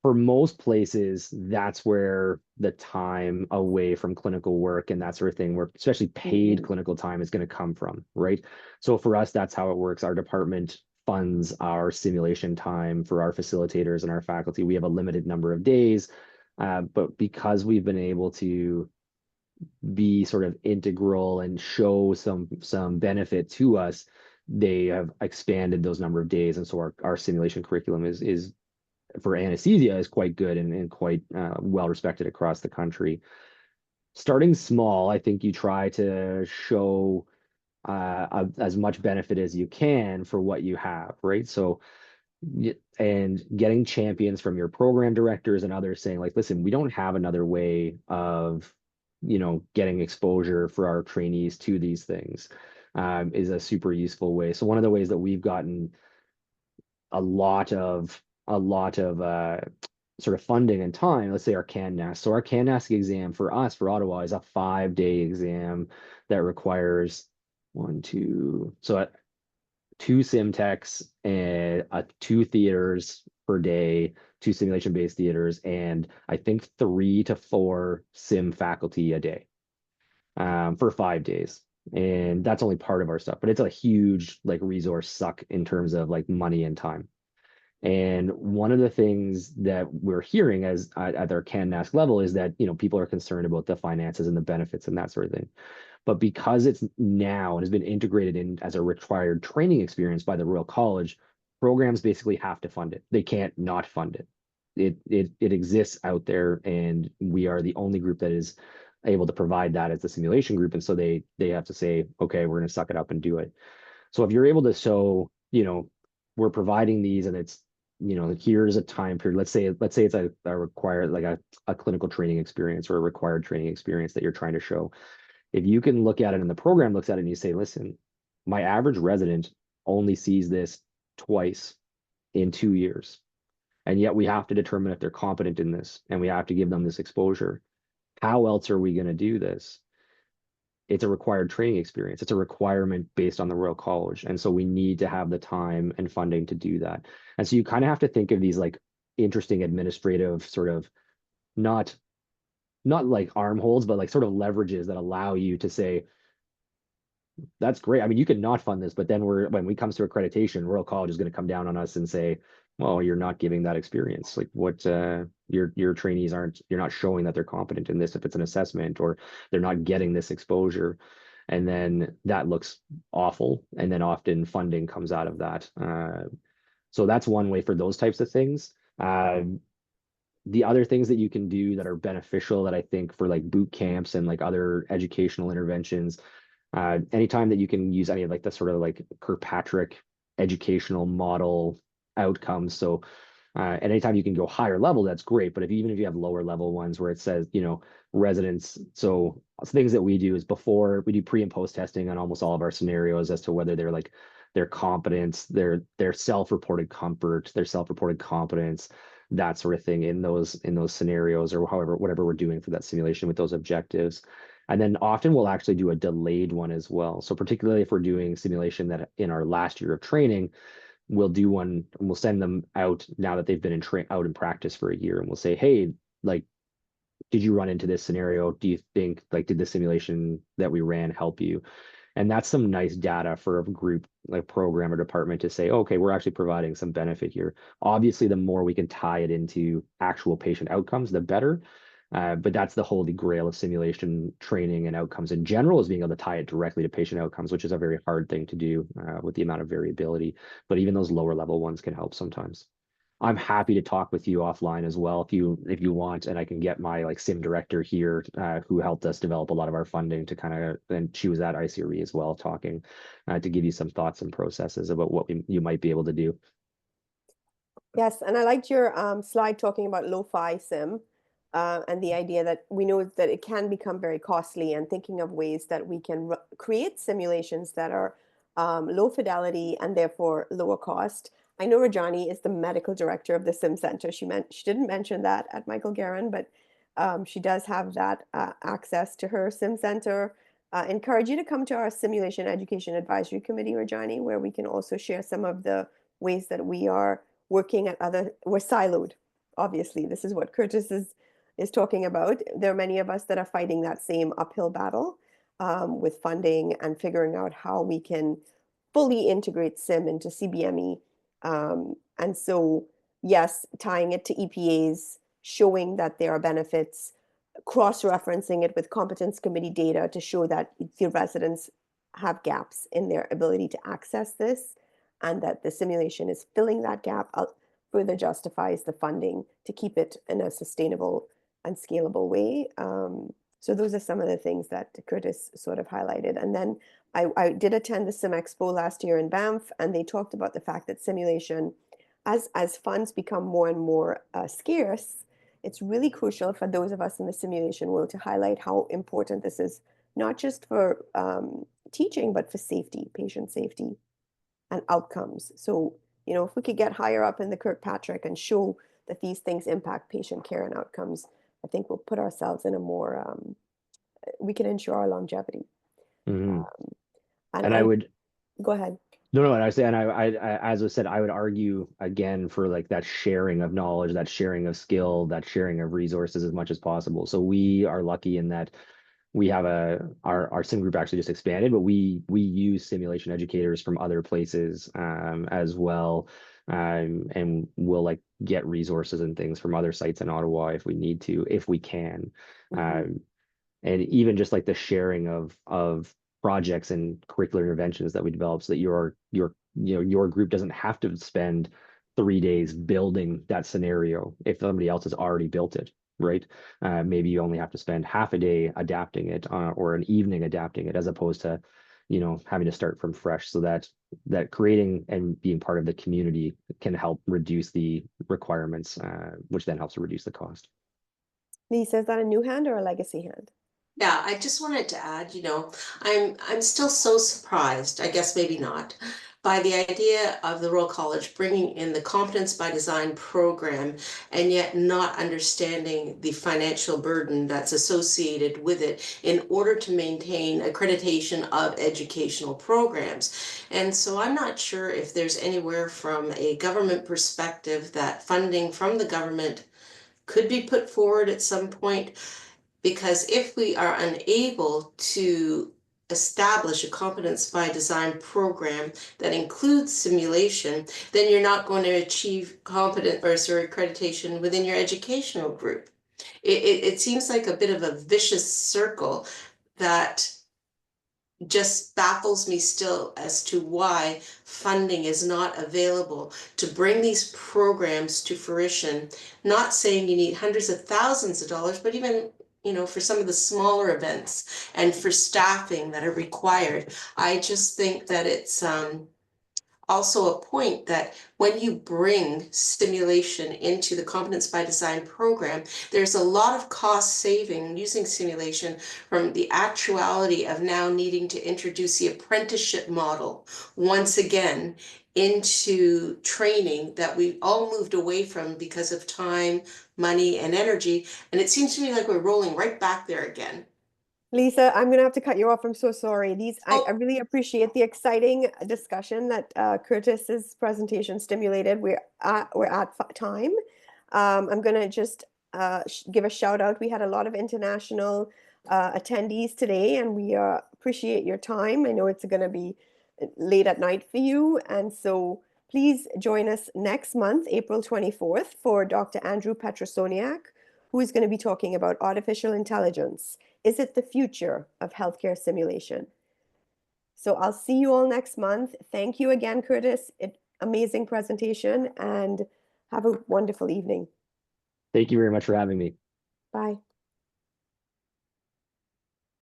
for most places, that's where the time away from clinical work and that sort of thing, where especially paid Mm-hmm. clinical time is going to come from, right? So for us, that's how it works. Our department funds our simulation time for our facilitators and our faculty. We have a limited number of days, but because we've been able to be sort of integral and show some benefit to us, they have expanded those number of days, and so our simulation curriculum is for anesthesia is quite good and quite well respected across the country. Starting small, I think you try to show as much benefit as you can for what you have, right? So, and getting champions from your program directors and others saying, like, listen, we don't have another way of, getting exposure for our trainees to these things, is a super useful way. So one of the ways that we've gotten a lot of sort of funding and time, let's say our CanNAS. So our CanNAS exam for us, for Ottawa, is a 5-day exam that requires two sim techs and two theaters per day, two simulation-based theaters, and I think 3 to 4 sim faculty a day for 5 days. And that's only part of our stuff, but it's a huge like resource suck in terms of like money and time. And one of the things that we're hearing as at their CanNAS level is that, people are concerned about the finances and the benefits and that sort of thing. But because it's now and has been integrated in as a required training experience by the Royal College, programs basically have to fund it. They can't not fund it. It exists out there, and we are the only group that is able to provide that as the simulation group. And so they have to say, okay, we're going to suck it up and do it. So if you're able to show, we're providing these and it's, here's a time period. Let's say it's a required, like a clinical training experience or a required training experience that you're trying to show. If you can look at it and the program looks at it and you say, listen, my average resident only sees this twice in 2 years. And yet we have to determine if they're competent in this and we have to give them this exposure. How else are we going to do this? It's a required training experience. It's a requirement based on the Royal College. And so we need to have the time and funding to do that. And so you kind of have to think of these like interesting administrative sort of not like armholds, but like sort of leverages that allow you to say, that's great. I mean, you could not fund this, but then when we comes to accreditation, Royal College is going to come down on us and say, well, you're not giving that experience. Like what your trainees you're not showing that they're competent in this if it's an assessment, or they're not getting this exposure. And then that looks awful. And then often funding comes out of that. So that's one way for those types of things. The other things that you can do that are beneficial that I think for like boot camps and like other educational interventions, anytime that you can use any of like the sort of like Kirkpatrick educational model outcomes. So anytime you can go higher level, that's great. But even if you have lower level ones where it says, residents, so things that we do is before we do pre and post testing on almost all of our scenarios as to whether they're like their competence, their self-reported comfort, their self-reported competence, that sort of thing in those scenarios, or however, whatever we're doing for that simulation with those objectives. And then often we'll actually do a delayed one as well. So particularly if we're doing simulation that in our last year of training, we'll do one and we'll send them out now that they've been out in practice for a year, and we'll say, hey, like, did you run into this scenario? Do you think like did the simulation that we ran help you? And that's some nice data for a group like program or department to say, okay, we're actually providing some benefit here. Obviously, the more we can tie it into actual patient outcomes, the better. But that's the holy grail of simulation training and outcomes in general, is being able to tie it directly to patient outcomes, which is a very hard thing to do with the amount of variability. But even those lower level ones can help sometimes. I'm happy to talk with you offline as well if you want, and I can get my like sim director here who helped us develop a lot of our funding to kind of, and she was at ICRE as well talking to give you some thoughts and processes about what you might be able to do. Yes, and I liked your slide talking about lo-fi sim and the idea that we know that it can become very costly, and thinking of ways that we can create simulations that are low fidelity and therefore lower cost. I know Rajani is the medical director of the Sim Center. She didn't mention that at Michael Garron, but she does have that access to her Sim Center. Encourage you to come to our Simulation Education Advisory Committee, Rajani, where we can also share some of the ways that we are working at we're siloed. Obviously, this is what Curtis is talking about. There are many of us that are fighting that same uphill battle with funding and figuring out how we can fully integrate SIM into CBME. And so, yes, tying it to EPAs, showing that there are benefits, cross-referencing it with competence committee data to show that the residents have gaps in their ability to access this, and that the simulation is filling that gap out, further justifies the funding to keep it in a sustainable and scalable way. So those are some of the things that Curtis sort of highlighted. And then I did attend the Sim Expo last year in Banff, and they talked about the fact that simulation, as funds become more and more scarce, it's really crucial for those of us in the simulation world to highlight how important this is, not just for teaching, but for safety, patient safety and outcomes. So, if we could get higher up in the Kirkpatrick and show that these things impact patient care and outcomes, I think we'll put ourselves in a more, we can ensure our longevity. Hmm. And And I would, go ahead. no, and I say, and as I said, I would argue again for like that sharing of knowledge, that sharing of skill, that sharing of resources as much as possible. So we are lucky in that we have our sim group actually just expanded, but we use simulation educators from other places as well, and we'll like get resources and things from other sites in Ottawa if we need to, if we can. Mhm. And even just like the sharing of projects and curricular interventions that we develop, so that your group doesn't have to spend 3 days building that scenario if somebody else has already built it, right? Maybe you only have to spend half a day adapting it, or an evening adapting it, as opposed to having to start from fresh. So that creating and being part of the community can help reduce the requirements, which then helps to reduce the cost. Lisa, is that a new hand or a legacy hand? Yeah, I just wanted to add, I'm still so surprised, I guess maybe not, by the idea of the Royal College bringing in the Competence by Design program and yet not understanding the financial burden that's associated with it in order to maintain accreditation of educational programs. And so I'm not sure if there's anywhere from a government perspective that funding from the government could be put forward at some point, because if we are unable to establish a competence by design program that includes simulation, then you're not going to achieve accreditation within your educational group. It seems like a bit of a vicious circle that just baffles me still as to why funding is not available to bring these programs to fruition. Not saying you need hundreds of thousands of dollars, but even, for some of the smaller events and for staffing that are required. I just think that it's also a point that when you bring simulation into the Competence by Design program, there's a lot of cost saving using simulation from the actuality of now needing to introduce the apprenticeship model once again into training that we all moved away from because of time, money, and energy. And it seems to me like we're rolling right back there again. Lisa, I'm going to have to cut you off. I'm so sorry. I Oh, really appreciate the exciting discussion that Curtis's presentation stimulated. We're at time. I'm going to just give a shout out. We had a lot of international attendees today, and we appreciate your time. I know it's going to be late at night for you, and so please join us next month, April 24th, for Dr. Andrew Petrosoniak, who is going to be talking about artificial intelligence. Is it the future of healthcare simulation? So I'll see you all next month. Thank you again, Curtis. Amazing presentation, and have a wonderful evening. Thank you very much for having me. Bye.